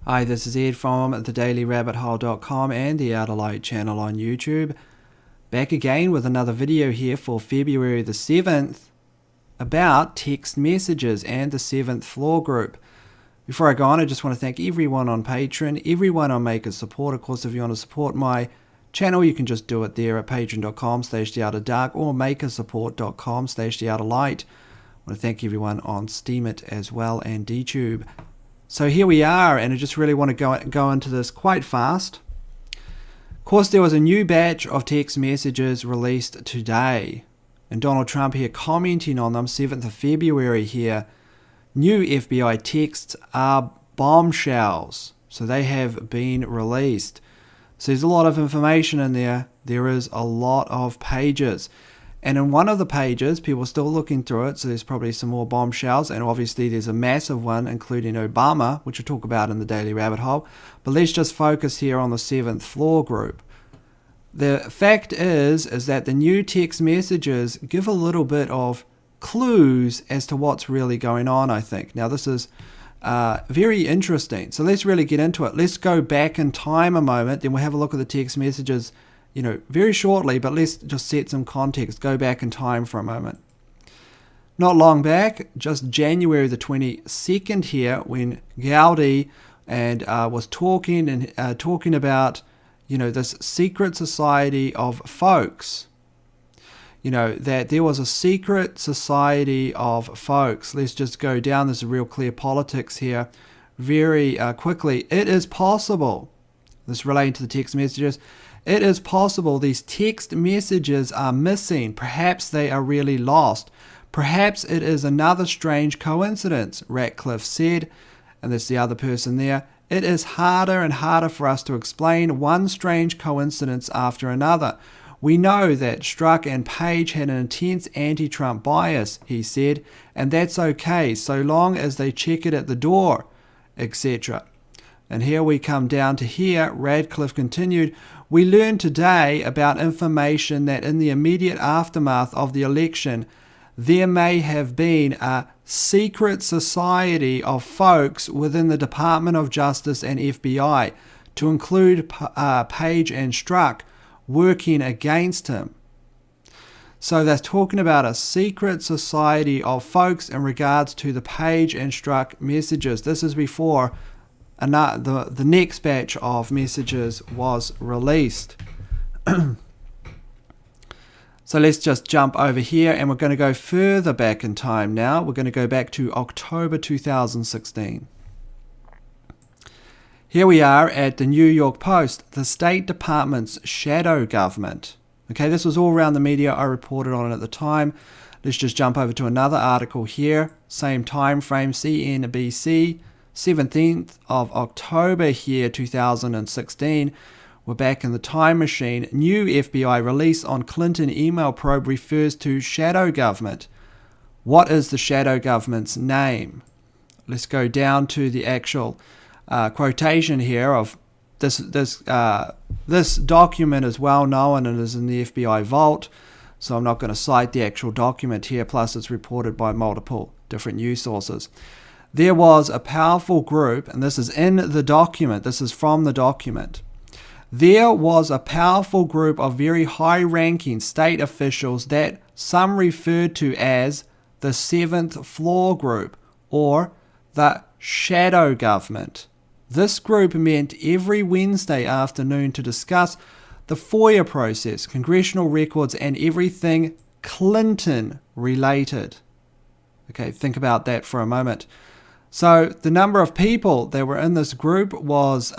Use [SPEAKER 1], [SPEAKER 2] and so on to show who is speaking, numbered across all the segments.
[SPEAKER 1] Hi, this is Ed from thedailyrabbithole.com and the Outer Light channel on YouTube. Back again with another video here for February the 7th about text messages and the 7th floor group. Before I go on, I just want to thank everyone on Patreon, everyone on Maker Support. Of course, if you want to support my channel, you can just do it there at patreon.com/theouterdark or makersupport.com/theouterlight. I want to thank everyone on Steemit as well and DTube. So here we are, and I just really want to go into this quite fast. Of course, there was a new batch of text messages released today, and Donald Trump here commenting on them, 7th of February here. New FBI texts are bombshells, so they have been released. So there's a lot of information in there. There is a lot of pages. And in one of the pages, people are still looking through it, so there's probably some more bombshells, and obviously there's a massive one, including Obama, which we'll talk about in the Daily Rabbit Hole. But let's just focus here on the 7th floor group. The fact is that the new text messages give a little bit of clues as to what's really going on, I think. Now, this is very interesting. So let's really get into it. Let's go back in time a moment, then we'll have a look at the text messages very shortly, but let's just set some context. Go back in time for a moment. Not long back, just January the 22nd here, when Gaudi and was talking about, this secret society of folks. That there was a secret society of folks. Let's just go down this real clear politics here very quickly. It is possible, this relating to the text messages, it is possible these text messages are missing. Perhaps they are really lost. Perhaps it is another strange coincidence, Ratcliffe said, and that's the other person there. It is harder and harder for us to explain one strange coincidence after another. We know that Strzok and Page had an intense anti-Trump bias, he said, and that's okay so long as they check it at the door, etc. And here we come down to here. Radcliffe continued, we learned today about information that in the immediate aftermath of the election, there may have been a secret society of folks within the Department of Justice and FBI, to include Page and Strzok, working against him. So they're talking about a secret society of folks in regards to the Page and Strzok messages. This is before the next batch of messages was released. So let's just jump over here, and we're going to go further back in time now. We're going to go back to October 2016. Here we are at the New York Post, the State Department's shadow government. Okay, this was all around the media. I reported on it at the time. Let's just jump over to another article here. Same time frame, CNBC, 17th of October here, 2016. We're back in the time machine. New FBI release on Clinton email probe refers to shadow government. What is the shadow government's name? Let's go down to the actual quotation here of this document is well known and is in the FBI vault, so I'm not going to cite the actual document here, plus it's reported by multiple different news sources. There was a powerful group, and this is in the document, this is from the document. There was a powerful group of very high-ranking state officials that some referred to as the 7th floor group, or the shadow government. This group met every Wednesday afternoon to discuss the FOIA process, congressional records, and everything Clinton related. Okay, think about that for a moment. So the number of people that were in this group was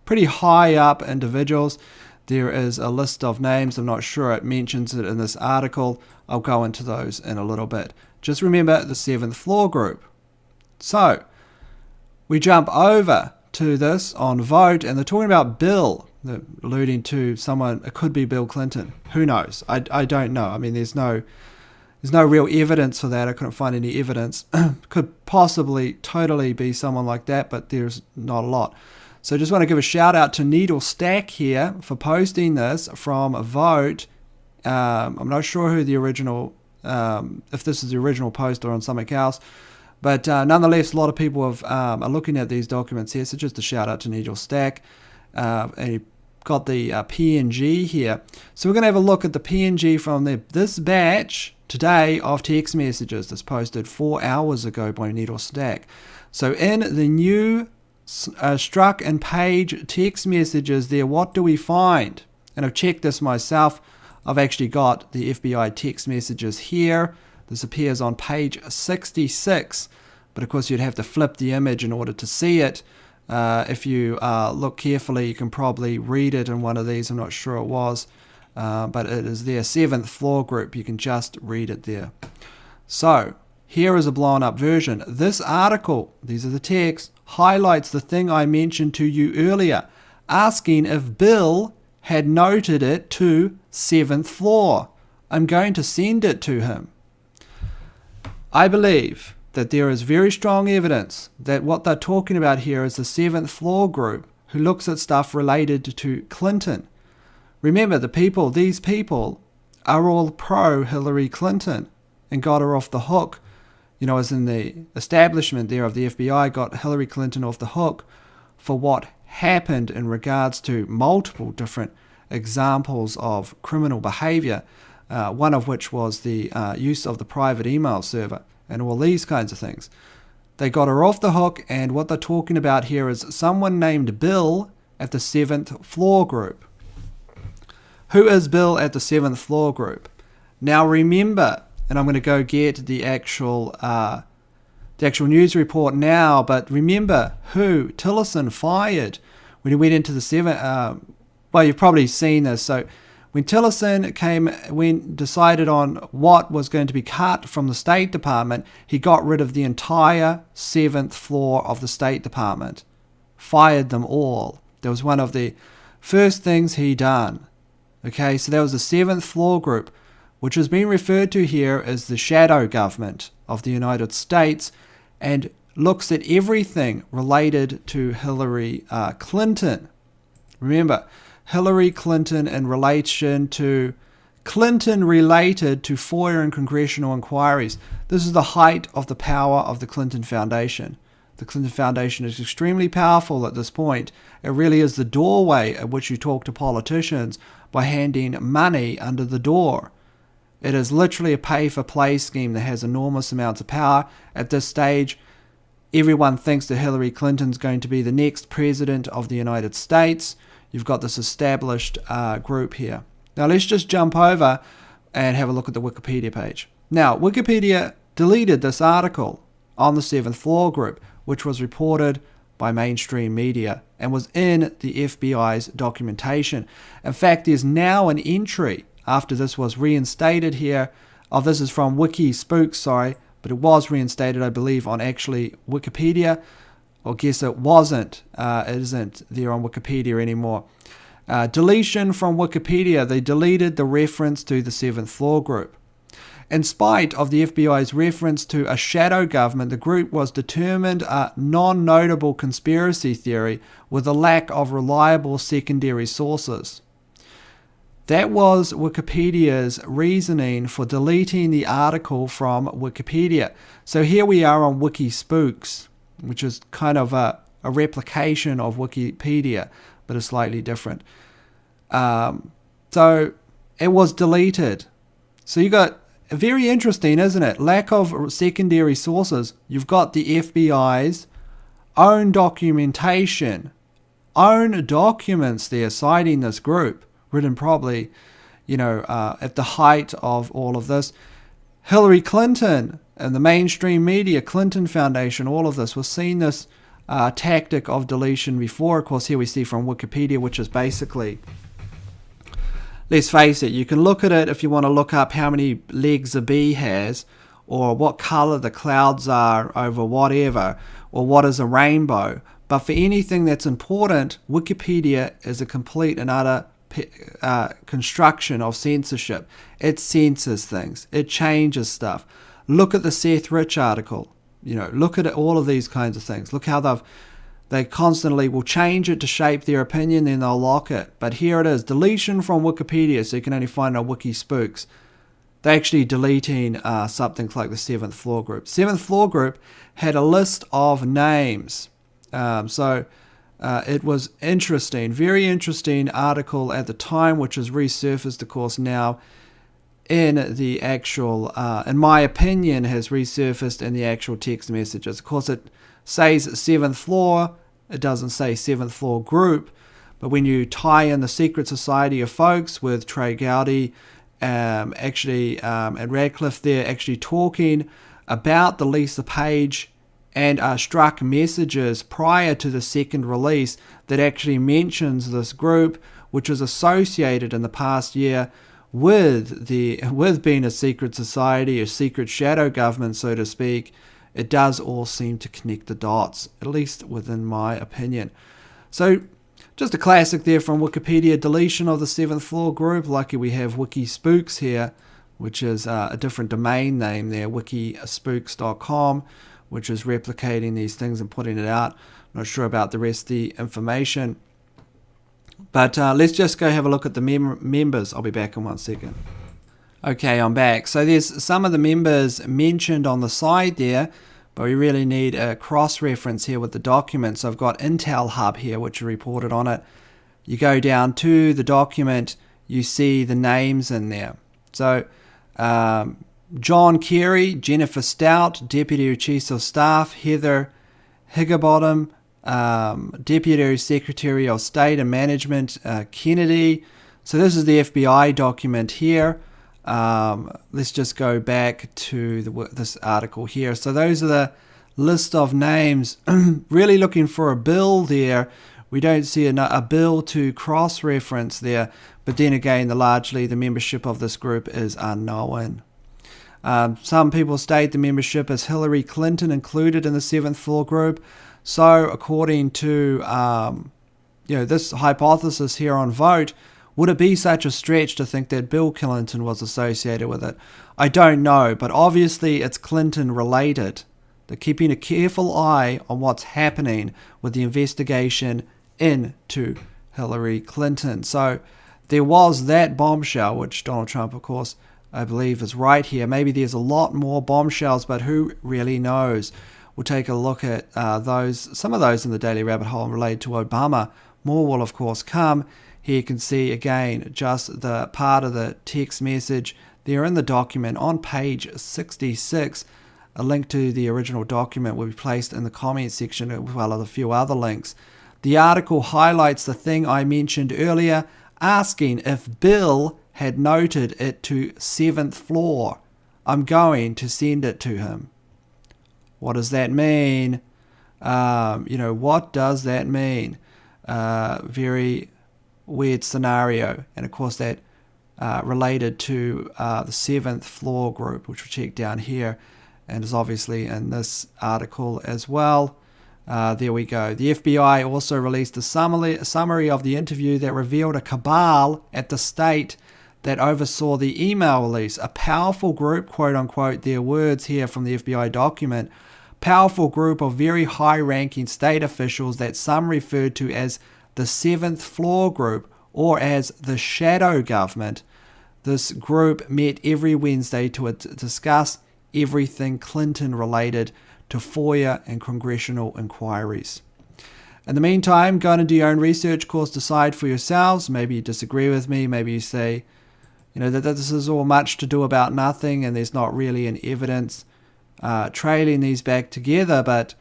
[SPEAKER 1] pretty high up individuals. There is a list of names. I'm not sure it mentions it in this article. I'll go into those in a little bit. Just remember the 7th floor group. So we jump over to this on Vote, and they're talking about Bill. They're alluding to someone. It could be Bill Clinton. Who knows? I don't know. I mean, there's no real evidence for that. I couldn't find any evidence. Could possibly totally be someone like that, but there's not a lot. So I just want to give a shout out to Needle Stack here for posting this from Vote. I'm not sure who the original, if this is the original post or on something else, But nonetheless, a lot of people are looking at these documents here. So just a shout out to Nigel Stack. And he got the PNG here. So we're going to have a look at the PNG from this batch today of text messages that's posted 4 hours ago by Nigel Stack. So in the new Strzok and Page text messages there, what do we find? And I've checked this myself. I've actually got the FBI text messages here. This appears on page 66, but of course you'd have to flip the image in order to see it. If you look carefully, you can probably read it in one of these. I'm not sure it was, but it is their 7th floor group. You can just read it there. So here is a blown up version. This article, these are the texts, highlights the thing I mentioned to you earlier, asking if Bill had noted it to 7th floor. I'm going to send it to him. I believe that there is very strong evidence that what they're talking about here is the 7th floor group who looks at stuff related to Clinton. Remember, these people are all pro Hillary Clinton and got her off the hook, as in the establishment there of the FBI got Hillary Clinton off the hook for what happened in regards to multiple different examples of criminal behavior, one of which was the use of the private email server and all these kinds of things. They got her off the hook, and what they're talking about here is someone named Bill at the 7th floor group. Who is Bill at the 7th floor group? Now remember, and I'm going to go get the actual news report now, but remember who Tillerson fired when he went into the 7th. Well, you've probably seen this. So when Tillerson decided on what was going to be cut from the State Department, he got rid of the entire 7th floor of the State Department, fired them all. That was one of the first things he done. Okay, so that was the 7th floor group, which has been referred to here as the shadow government of the United States, and looks at everything related to Hillary Clinton. Remember, Hillary Clinton in relation to Clinton related to FOIA and congressional inquiries. This is the height of the power of the Clinton Foundation. The Clinton Foundation is extremely powerful at this point. It really is the doorway at which you talk to politicians by handing money under the door. It is literally a pay-for-play scheme that has enormous amounts of power. At this stage, everyone thinks that Hillary Clinton's going to be the next president of the United States. You've got this established group here. Now let's just jump over and have a look at the Wikipedia page. Now, Wikipedia deleted this article on the 7th floor group, which was reported by mainstream media and was in the FBI's documentation. In fact, there's now an entry after this was reinstated here. This is from WikiSpooks, but it was reinstated, I believe, on actually Wikipedia. Well, guess it wasn't. It isn't there on Wikipedia anymore. Deletion from Wikipedia. They deleted the reference to the 7th floor group. In spite of the FBI's reference to a shadow government, the group was determined a non-notable conspiracy theory with a lack of reliable secondary sources. That was Wikipedia's reasoning for deleting the article from Wikipedia. So here we are on WikiSpooks, which is kind of a replication of Wikipedia, but is slightly different. So it was deleted. So you got, very interesting, isn't it? Lack of secondary sources. You've got the FBI's own documentation, own documents there citing this group, written probably, at the height of all of this. Hillary Clinton and the mainstream media, Clinton Foundation, all of this was seen this tactic of deletion before. Of course, here we see from Wikipedia, which is basically, let's face it, you can look at it if you want to look up how many legs a bee has, or what color the clouds are over whatever, or what is a rainbow. But for anything that's important, Wikipedia is a complete and utter construction of censorship. It censors things. It changes stuff. Look at the Seth Rich article. Look at all of these kinds of things. Look how they constantly will change it to shape their opinion, then they'll lock it. But here it is, deletion from Wikipedia, so you can only find it on WikiSpooks. they're actually deleting something like the seventh floor group. Seventh floor group had a list of names. It was interesting, very interesting article at the time, which has resurfaced, of course, now in the actual, in my opinion, has resurfaced in the actual text messages. Of course, it says seventh floor. It doesn't say seventh floor group. But when you tie in the secret society of folks with Trey Gowdy, and Radcliffe, they're actually talking about the Lisa Page and Strzok messages prior to the second release that actually mentions this group, which was associated in the past year with being a secret society, a secret shadow government, so to speak. It does all seem to connect the dots, at least within my opinion. So just a classic there from Wikipedia, deletion of the seventh floor group. Lucky we have Wiki Spooks here, which is a different domain name there, wikispooks.com, which is replicating these things and putting it out. I'm not sure about the rest of the information. But let's just go have a look at the members. I'll be back in 1 second. Okay, I'm back. So there's some of the members mentioned on the side there, but we really need a cross-reference here with the document. So I've got Intel Hub here, which reported on it. You go down to the document, you see the names in there. So John Kerry, Jennifer Stout, Deputy Chief of Staff, Heather Higginbottom, Deputy Secretary of State and Management, Kennedy. So this is the FBI document here. Let's just go back to this article here. So those are the list of names. Really looking for a bill there. We don't see a bill to cross-reference there. But then again, largely the membership of this group is unknown. Some people state the membership is Hillary Clinton included in the seventh floor group. So according to this hypothesis here on Vote, would it be such a stretch to think that Bill Clinton was associated with it? I don't know, but obviously it's Clinton related. They're keeping a careful eye on what's happening with the investigation into Hillary Clinton. So there was that bombshell, which Donald Trump, of course, I believe is right here. Maybe there's a lot more bombshells, but who really knows? We'll take a look at some of those in the Daily Rabbit Hole related to Obama. More will, of course, come. Here you can see, again, just the part of the text message there in the document on page 66. A link to the original document will be placed in the comments section, as well as a few other links. The article highlights the thing I mentioned earlier, asking if Bill had noted it to 7th floor. I'm going to send it to him. What does that mean? What does that mean? Very weird scenario. And of course that related to the 7th floor group, which we'll check down here, and is obviously in this article as well. There we go. The FBI also released a summary of the interview that revealed a cabal at the state that oversaw the email release. A powerful group, quote unquote, their words here from the FBI document, powerful group of very high-ranking state officials that some referred to as the 7th floor group or as the shadow government. This group met every Wednesday to discuss everything Clinton related to FOIA and congressional inquiries. In the meantime, go and do your own research, of course, decide for yourselves. Maybe you disagree with me, maybe you say, that this is all much to do about nothing and there's not really an evidence trailing these back together, but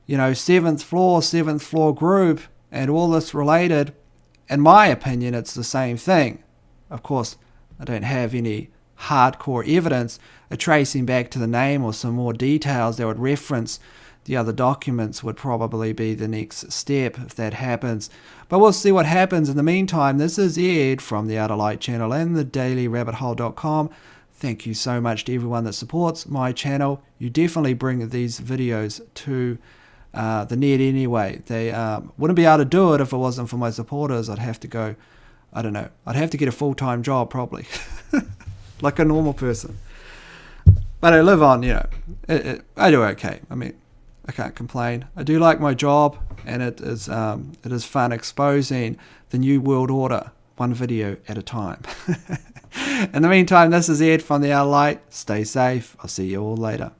[SPEAKER 1] 7th floor group and all this related, in my opinion, it's the same thing. Of course, I don't have any hardcore evidence tracing back to the name or some more details that would reference the other documents would probably be the next step if that happens. But we'll see what happens. In the meantime, this is Ed from the Outer Light channel and the dailyrabbithole.com. Thank you so much to everyone that supports my channel. You definitely bring these videos to the net anyway. They wouldn't be able to do it if it wasn't for my supporters. I'd have to go, I'd have to get a full-time job probably, like a normal person. But I live on, I do okay. I mean, I can't complain. I do like my job, and it is fun exposing the new world order, one video at a time. In the meantime, this is Ed from the Outer Light. Stay safe. I'll see you all later.